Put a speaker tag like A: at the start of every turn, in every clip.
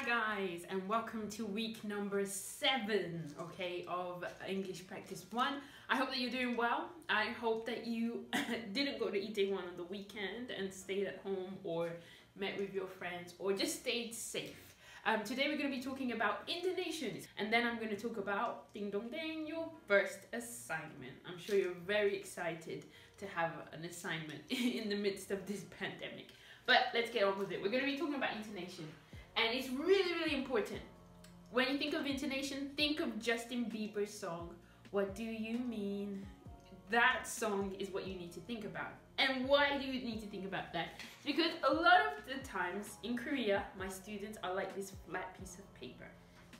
A: guys, and welcome to week number 7, okay, of English Practice 1. I hope that you're doing well. I hope that you didn't go to EP1 on the weekend and stayed at home or met with your friends or just stayed safe. Today we're going to be talking about intonation, and then I'm going to talk about ding dong ding, your first assignment. I'm sure you're very excited to have an assignment in the midst of this pandemic. But let's get on with it. We're going to be talking about intonation, and it's really important. When you think of intonation, think of Justin Bieber's song, What Do You Mean? That song is what you need to think about. And why do you need to think about that? Because a lot of the times in Korea, my students are like this flat piece of paper.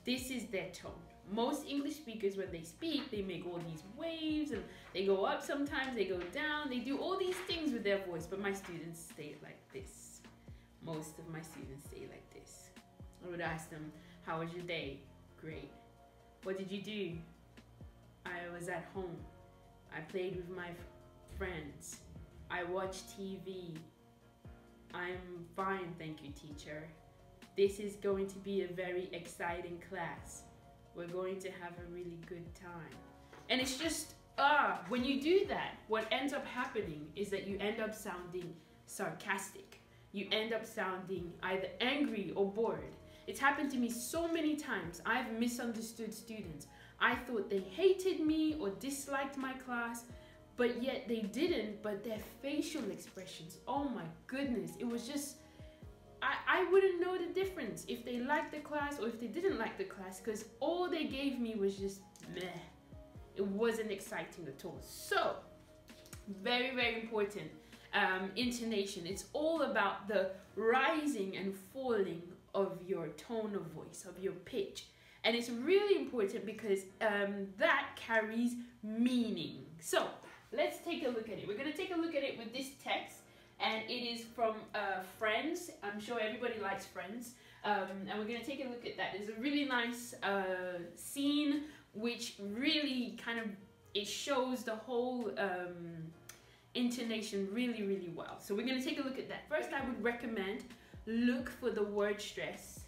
A: This is their tone. Most English speakers, when they speak, they make all these waves and they go up sometimes, they go down, they do all these things with their voice, but my students stay like this. Most of my students stay like this. I would ask them, how was your day? Great. What did you do? I was at home. I played with my friends. I watched TV. I'm fine, thank you, teacher. This is going to be a very exciting class. We're going to have a really good time. And it's just, when you do that, what ends up happening is that you end up sounding sarcastic. You end up sounding either angry or bored. It's happened to me so many times. I've misunderstood students. I thought they hated me or disliked my class, but yet they didn't. But their facial expressions, oh my goodness, it was just, I wouldn't know the difference if they liked the class or if they didn't like the class, because all they gave me was just meh. It wasn't exciting at all. So, very important. Intonation. It's all about the rising and falling of your tone of voice, of your pitch. And it's really important because that carries meaning. So let's take a look at it. We're going to take a look at it with this text, and it is from Friends. I'm sure everybody likes Friends. And we're going to take a look at that. There's a really nice scene which really kind of, it shows the whole intonation really well. So we're going to take a look at that. First, I would recommend look for the word stress.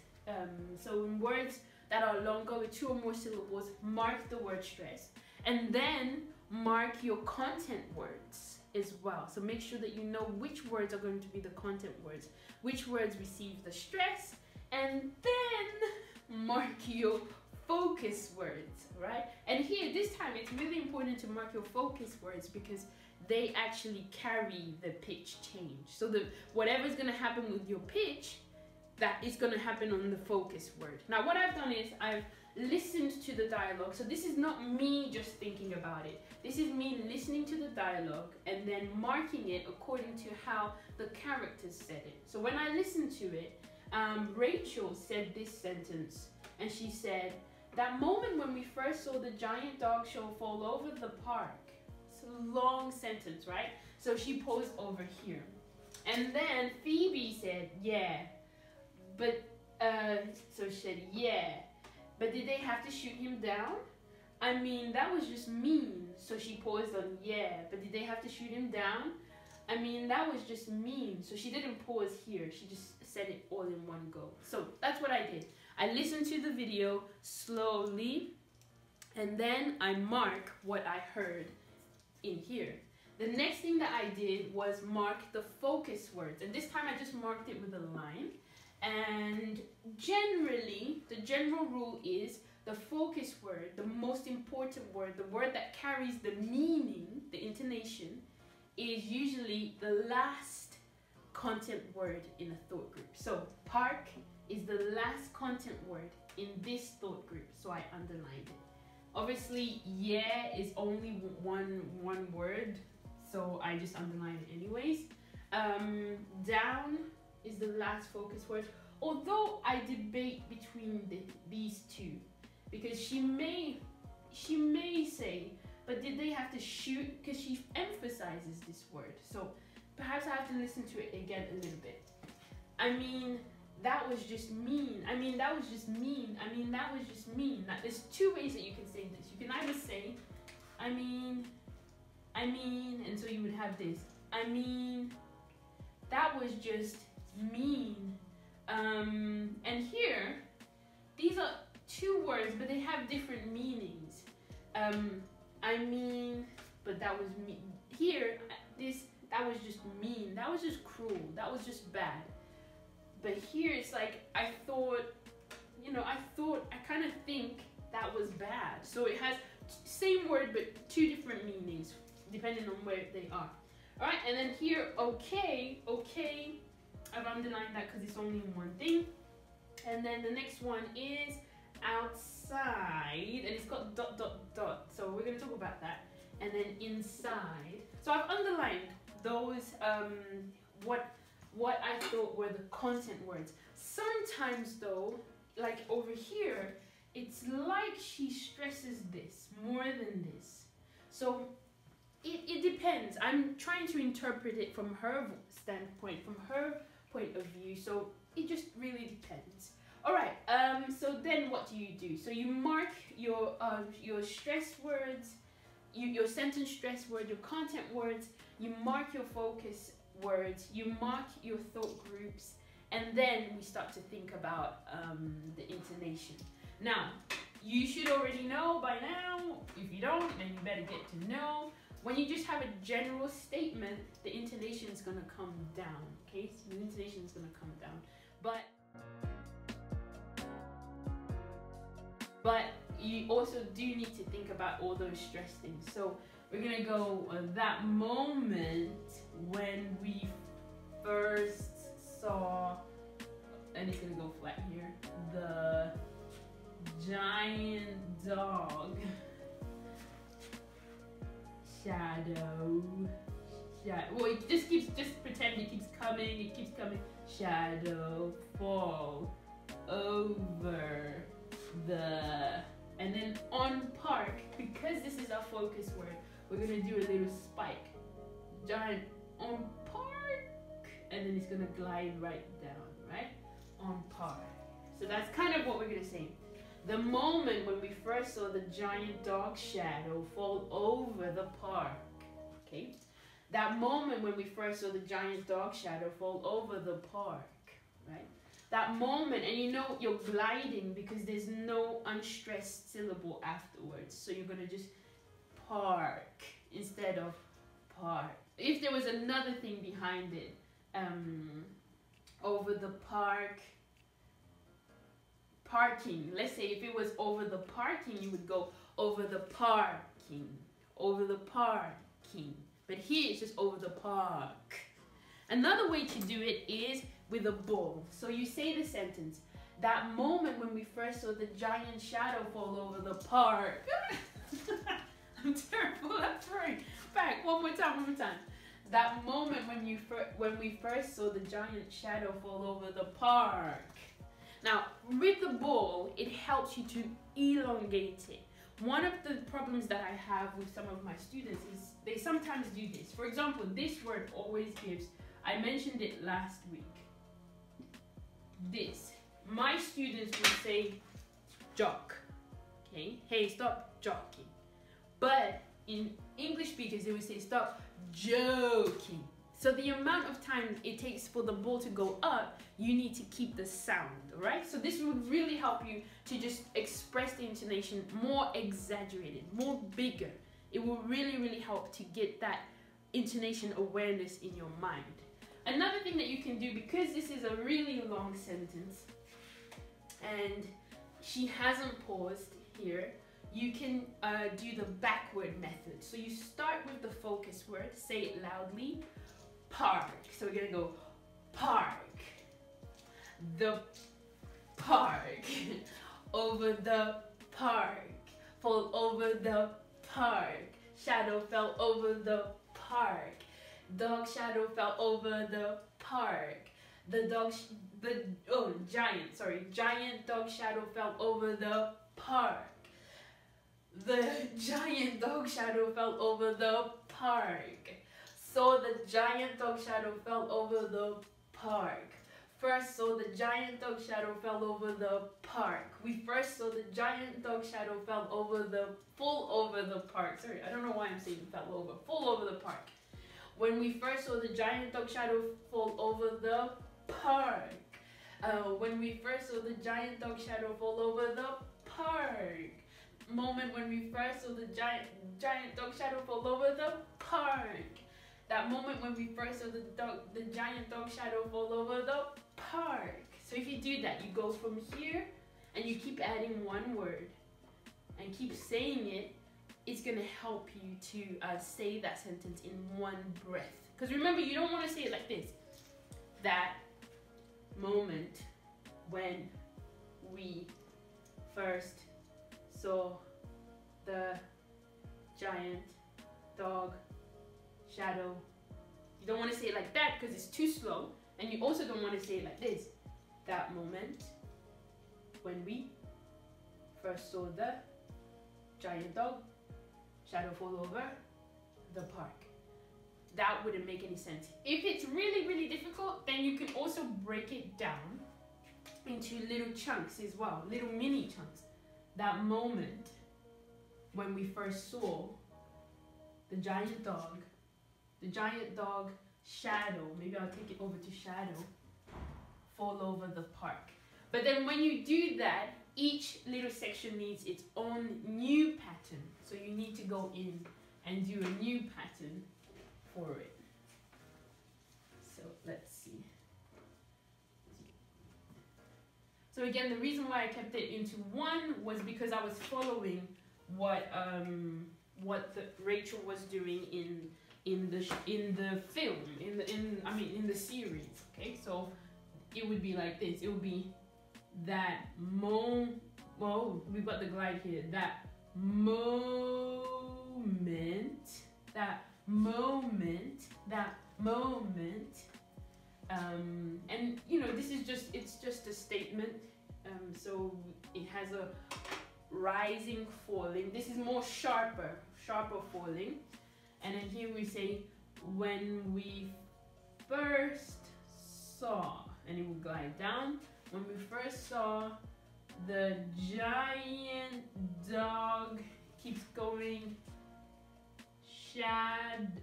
A: So in words that are longer with 2 or more syllables, mark the word stress, and then mark your content words as well. So make sure that you know which words are going to be the content words, which words receive the stress, and then mark your focus words, right? And here, this time, it's really important to mark your focus words because they actually carry the pitch change. So whatever's going to happen with your pitch, that is going to happen on the focus word. Now, what I've done is I've listened to the dialogue. So this is not me just thinking about it. This is me listening to the dialogue and then marking it according to how the characters said it. So when I listened to it, Rachel said this sentence, and she said, "That moment when we first saw the giant dog show fall over the park." It's a long sentence, right? So she paused over here. And then Phoebe said, "Yeah." But, so she said, "Yeah, but did they have to shoot him down? I mean, that was just mean." So she paused on "yeah, but did they have to shoot him down? I mean, that was just mean." So she didn't pause here. She just said it all in one go. So that's what I did. I listened to the video slowly, and then I mark what I heard in here. The next thing that I did was mark the focus words. And this time I just marked it with a line. And generally, the general rule is the focus word, the most important word, the word that carries the meaning, the intonation, is usually the last content word in a thought group. So park is the last content word in this thought group, so I underlined it. Obviously, yeah is only one word, so I just underlined it anyways. Down is the last focus word, although I debate between these two, because she may say, but did they have to shoot, because she emphasizes this word, so perhaps I have to listen to it again a little bit. I mean, that was just mean. I mean, that was just mean. I mean, that was just mean. Now, there's 2 ways that you can say this. You can either say, I mean, and so you would have this. I mean, that was just mean. And here, these are two words, but they have different meanings. I mean, but that was me. Here, that was just mean. That was just cruel. That was just bad. But here it's like, I thought, you know, I kind of think that was bad. So it has same word, but two different meanings, depending on where they are. All right, and then here, okay, I've underlined that because it's only one thing. And then the next one is outside, and it's got ... So we're gonna talk about that. And then inside. So I've underlined those what I thought were the content words. Sometimes though, like over here, it's like she stresses this more than this. So it depends. I'm trying to interpret it from her standpoint, from her point of view. So it just really depends. All right. So then what do? So you mark your stress words, your sentence stress word, your content words. You mark your focus words. You mark your thought groups, and then we start to think about the intonation. Now, you should already know by now. If you don't, then you better get to know. When you just have a general statement, the intonation is going to come down, okay? So the intonation is going to come down. But you also do need to think about all those stress things. So we're going to go that moment when we first saw, and it's going to go flat here, the giant dog shadow. Well, it just pretend it keeps coming, shadow fall over the, and then on park, because this is our focus word, we're gonna do a little spike, giant on park, and then it's gonna glide right down, right? On park. So that's kind of what we're gonna say. The moment when we first saw the giant dog shadow fall over the park, okay? That moment when we first saw the giant dog shadow fall over the park, right? That moment, and you know you're gliding because there's no unstressed syllable afterwards. So you're gonna just park instead of park. If there was another thing behind it, over the park, parking. Let's say if it was over the parking, you would go over the parking, over the parking. But here it's just over the park. Another way to do it is with a ball. So you say the sentence, that moment when we first saw the giant shadow fall over the park. I'm terrible at throwing. Back, one more time. That moment when we first saw the giant shadow fall over the park. Now, with the ball, it helps you to elongate it. One of the problems that I have with some of my students is they sometimes do this. For example, this word always gives, I mentioned it last week. This. My students will say jock. Okay? Hey, stop joking. But in English speakers, they will say stop joking. So the amount of time it takes for the ball to go up, you need to keep the sound, right? So this would really help you to just express the intonation more exaggerated, more bigger. It will really, really help to get that intonation awareness in your mind. Another thing that you can do, because this is a really long sentence and she hasn't paused here, you can do the backward method. So you start with the focus word, say it loudly, park. So we're gonna go park, the park, over the park, fall over the park, shadow fell over the park, dog shadow fell over the park, giant dog shadow fell over the park. The giant dog shadow fell over the park. So the giant dog shadow fell over the park. First saw the giant dog shadow fell over the park. We first saw the giant dog shadow fell over the, full over the park. Sorry, I don't know why I'm saying fell over. Full over the park. When we first saw the giant dog shadow fall over the park. When we first saw the giant dog shadow fall over the park. Moment when we first saw the giant dog shadow fall over the park. That moment when we first saw the giant dog shadow fall over the park. So if you do that, you go from here and you keep adding one word and keep saying it. It's gonna help you to say that sentence in one breath. Because remember, you don't want to say it like this. That moment when we first saw the giant dog shadow. You don't want to say it like that because it's too slow, and you also don't want to say it like this. That moment when we first saw the giant dog shadow fall over the park. That wouldn't make any sense. If it's really, really difficult, then you can also break it down into little chunks as well, little mini chunks. That moment when we first saw the giant dog shadow, maybe I'll take it over to shadow, fall over the park. But then when you do that, each little section needs its own new pattern. So you need to go in and do a new pattern for it. So let's see. So again, the reason why I kept it into one was because I was following what Rachel was doing in the film, in the series. Okay, so it would be like this. It would be that well, we've got the glide here. That moment. And you know, it's just a statement. So it has a rising, falling. This is more sharper falling. And then here we say, when we first saw, and it will glide down. When we first saw the giant dog, keeps going,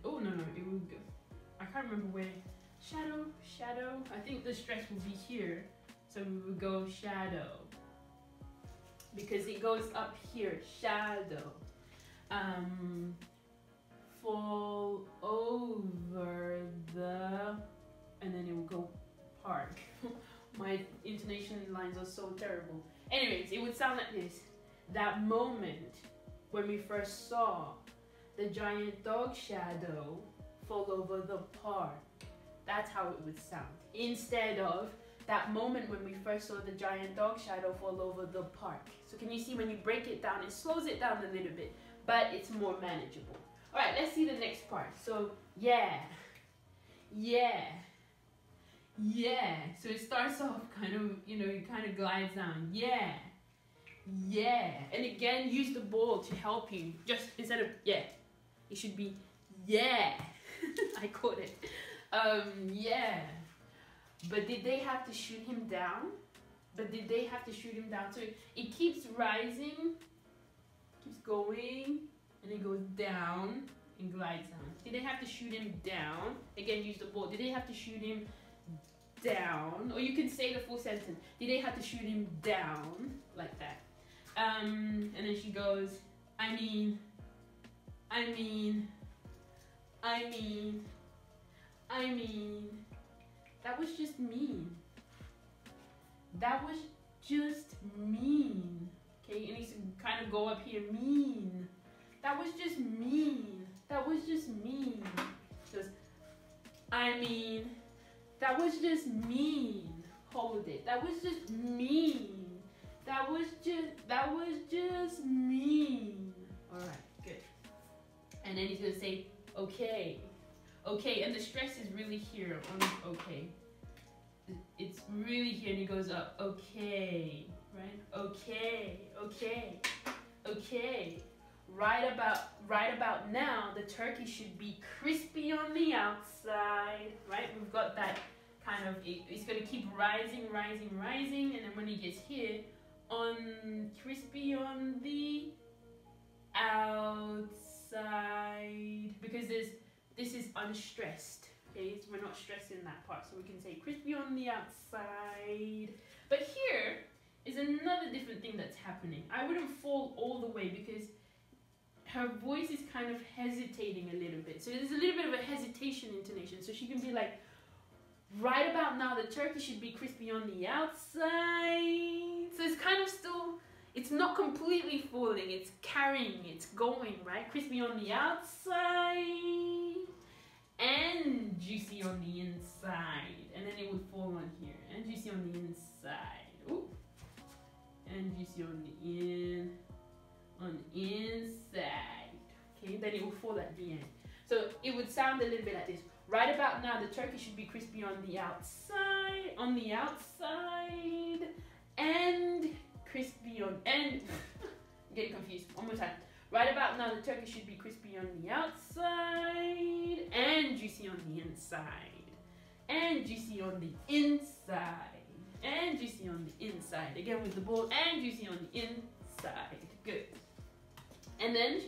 A: oh no, it will go, I can't remember where, shadow, I think the stress will be here, so we will go shadow, because it goes up here, shadow, fall over the, and then it will go park. My intonation lines are so terrible. Anyways, it would sound like this. That moment when we first saw the giant dog shadow fall over the park. That's how it would sound. Instead of that moment when we first saw the giant dog shadow fall over the park. So can you see when you break it down, it slows it down a little bit, but it's more manageable. All right, let's see the next part. So yeah. So it starts off kind of, you know, it kind of glides down. Yeah. And again, use the ball to help you. Just instead of yeah, it should be yeah. I caught it. Yeah. But did they have to shoot him down? So it keeps rising, keeps going, and it goes down and glides down. Did they have to shoot him down? Again, use the ball. Did they have to shoot him down? Or you can say the full sentence. Did they have to shoot him down? Like that. And then she goes, I mean, that was just mean. Okay, it needs to kind of go up here, mean. That was just mean. Just, I mean, that was just mean. Hold it. That was just mean. That was just mean. All right, good. And then he's gonna say, okay, and the stress is really here on okay. It's really here, and he goes up. Okay, right? Okay. Right about now, the turkey should be crispy on the outside, right? We've got that kind of, it's gonna keep rising, and then when he gets here, on crispy on the outside, because this is unstressed. Okay, so we're not stressing that part. So we can say crispy on the outside. But here is another different thing that's happening. I wouldn't fall all the way because her voice is kind of hesitating a little bit. So there's a little bit of a hesitation intonation. So she can be like, right about now the turkey should be crispy on the outside. So it's kind of still, it's not completely falling, it's carrying, it's going, right? Crispy on the outside and juicy on the inside. And then it would fall on here. And juicy on the inside. Ooh. And juicy on the inside. Okay, then it will fall at the end. So it would sound a little bit like this. Right about now the turkey should be crispy on the outside, and crispy on, and I'm getting confused. One more time. Right about now the turkey should be crispy on the outside and juicy on the inside. And juicy on the inside. And juicy on the inside. Again with the ball, and juicy on the inside. Good. And then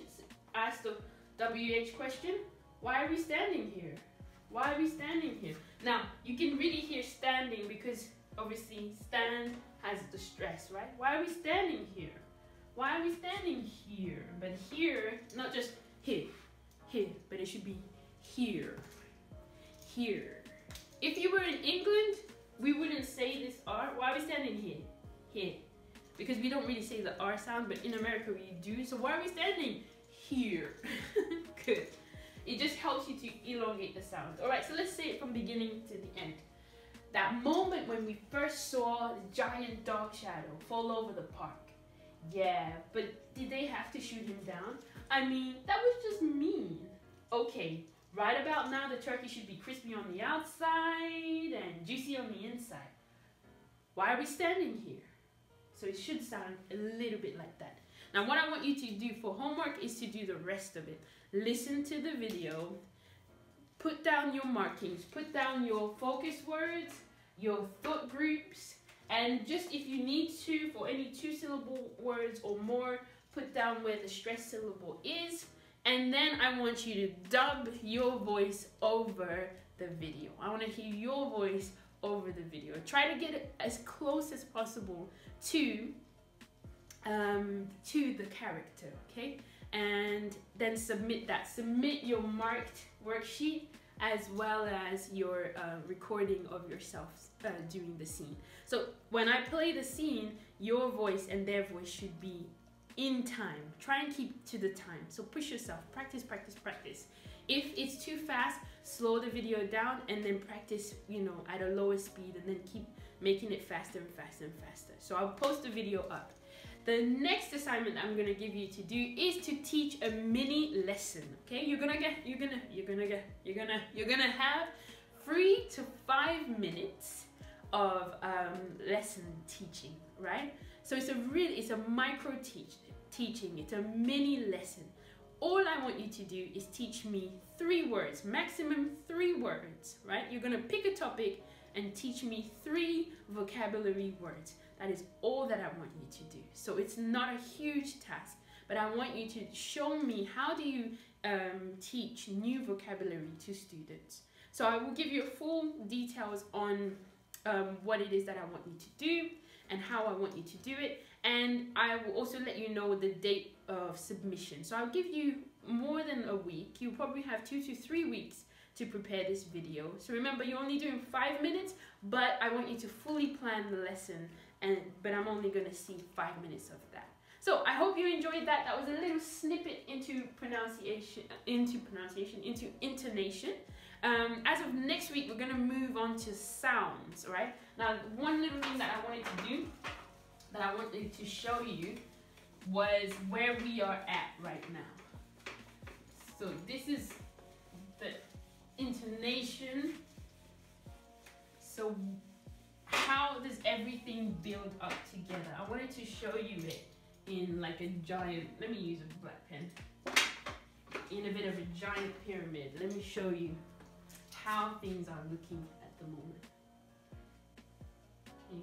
A: ask the WH question. Why are we standing here? Why are we standing here? Now, you can really hear standing because obviously stand has the stress, right? Why are we standing here? Why are we standing here? But here, not just here, but it should be here, here. If you were in England, we wouldn't say this R. Why are we standing here? Here. Because we don't really say the R sound, but in America we do. So why are we standing here? Good. It just helps you to elongate the sound. All right, so let's say it from beginning to the end. That moment when we first saw the giant dog shadow fall over the park. Yeah, but did they have to shoot him down? I mean, that was just mean. Okay, right about now the turkey should be crispy on the outside and juicy on the inside. Why are we standing here? So it should sound a little bit like that. Now what I want you to do for homework is to do the rest of it. Listen to the video, put down your markings, put down your focus words, your thought groups, and just if you need to, for any 2-syllable words or more, put down where the stress syllable is, and then I want you to dub your voice over the video. I want to hear your voice over the video. Try to get it as close as possible to the character, okay? And then submit that. Submit your marked worksheet as well as your recording of yourself doing the scene. So when I play the scene, your voice and their voice should be in time. Try and keep to the time. So push yourself. Practice, practice, practice. If it's too fast, slow the video down and then practice, you know, at a lower speed, and then keep making it faster and faster and faster. So I'll post the video up. The next assignment I'm gonna give you to do is to teach a mini lesson. Okay, you're gonna have 3 to 5 minutes of lesson teaching, right? So it's a micro teaching. It's a mini lesson. All I want you to do is teach me 3 words, maximum 3 words, right? You're gonna pick a topic and teach me 3 vocabulary words. That is all that I want you to do. So it's not a huge task, but I want you to show me how do you teach new vocabulary to students. So I will give you full details on what it is that I want you to do and how I want you to do it. And I will also let you know the date of submission. So I'll give you more than a week. You'll probably have 2 to 3 weeks to prepare this video. So remember, you're only doing 5 minutes, but I want you to fully plan the lesson, but I'm only gonna see 5 minutes of that. So I hope you enjoyed that. That was a little snippet into intonation. As of next week, we're gonna move on to sounds, right? Now, one little thing that I wanted to do, that I wanted to show you, was where we are at right now. So this is the intonation. So how does everything build up together? I wanted to show you it in like a giant, let me use a black pen, in a bit of a giant pyramid. Let me show you how things are looking at the moment. Okay.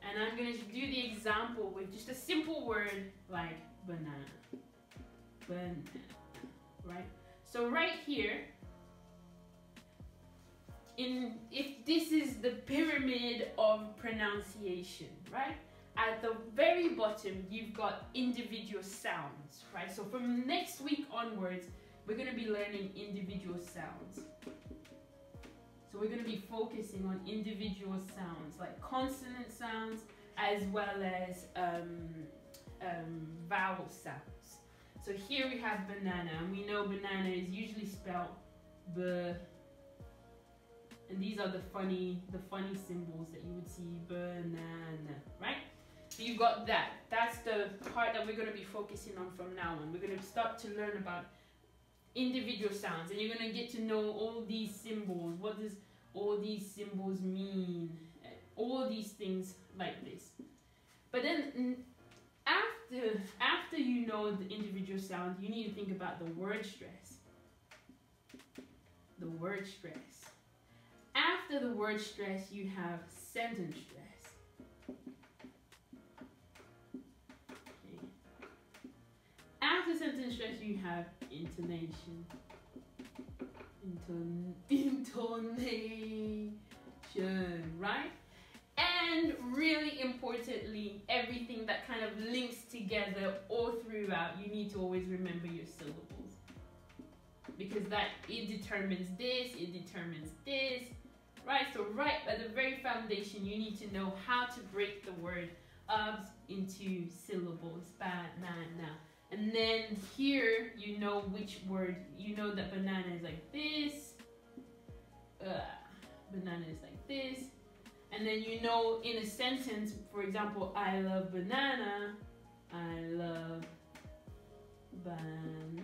A: And I'm going to do the example with just a simple word like banana. Banana, right? So right here, if this is the pyramid of pronunciation, right? At the very bottom, you've got individual sounds, right? So from next week onwards, we're going to be learning individual sounds. So we're going to be focusing on individual sounds, like consonant sounds, as well as vowel sounds. So here we have banana, and we know banana is usually spelled B. And these are the funny symbols that you would see, banana, right? So you've got that. That's the part that we're going to be focusing on from now on. We're going to start to learn about individual sounds, and you're going to get to know all these symbols. What does all these symbols mean? All these things like this. But then after you know the individual sounds, you need to think about the word stress. The word stress. After the word stress, you have sentence stress. Okay. After sentence stress, you have intonation. Intonation, right? And really importantly, everything that kind of links together all throughout, you need to always remember your syllables. Because it determines this, right? So right at the very foundation, you need to know how to break the word into syllables. Banana. And then here, you know which word, you know that banana is like this. Banana is like this. And then you know in a sentence, for example, I love banana. I love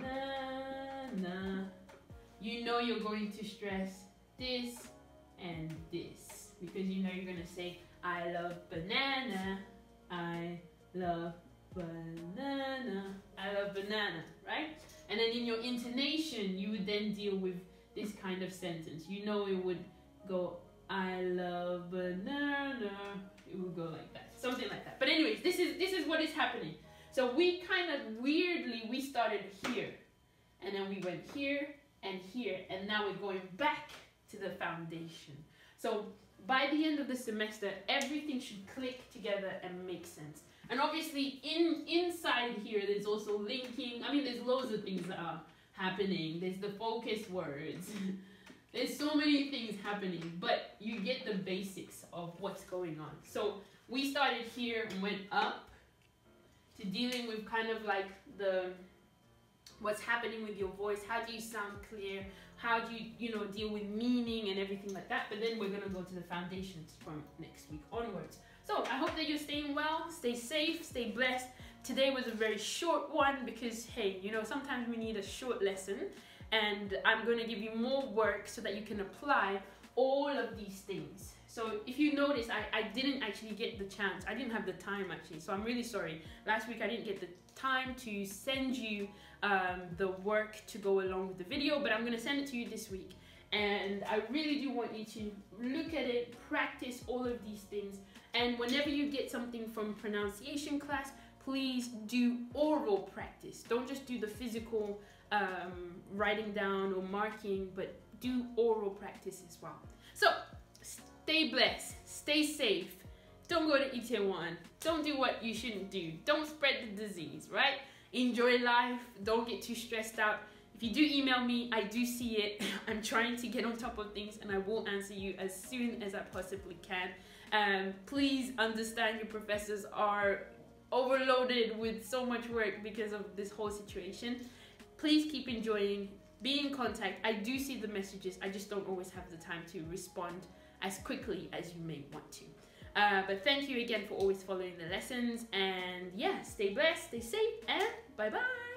A: banana. You know you're going to stress this and this. Because you know you're going to say, I love banana. I love banana. I love banana, right? And then in your intonation, you would then deal with this kind of sentence. You know it would go, I love banana. It would go like that, something like that. But anyways, this is what is happening. So we kind of weirdly, we started here, and then we went here and here, and now we're going back to the foundation. So by the end of the semester, everything should click together and make sense. And obviously inside here, there's also linking. I mean, there's loads of things that are happening. There's the focus words. There's so many things happening, but you get the basics of what's going on. So we started here and went up to dealing with kind of like what's happening with your voice. How do you sound clear? How do you deal with meaning and everything like that? But then we're gonna go to the foundations from next week onwards. So I hope that you're staying well, stay safe, stay blessed. Today was a very short one because, hey, sometimes we need a short lesson, and I'm going to give you more work so that you can apply all of these things. So if you notice, I didn't actually get the chance. I didn't have the time actually, so I'm really sorry. Last week I didn't get the time to send you the work to go along with the video, but I'm going to send it to you this week. And I really do want you to look at it, practice all of these things. And whenever you get something from pronunciation class, please do oral practice. Don't just do the physical writing down or marking, but do oral practice as well. So stay blessed, stay safe. Don't go to EP1. Don't do what you shouldn't do. Don't spread the disease, right? Enjoy life. Don't get too stressed out. If you do email me, I do see it. I'm trying to get on top of things, and I will answer you as soon as I possibly can. Please understand your professors are overloaded with so much work because of this whole situation. Please keep enjoying, be in contact. I do see the messages, I just don't always have the time to respond as quickly as you may want to. But thank you again for always following the lessons, and yeah, stay blessed, stay safe, and bye bye.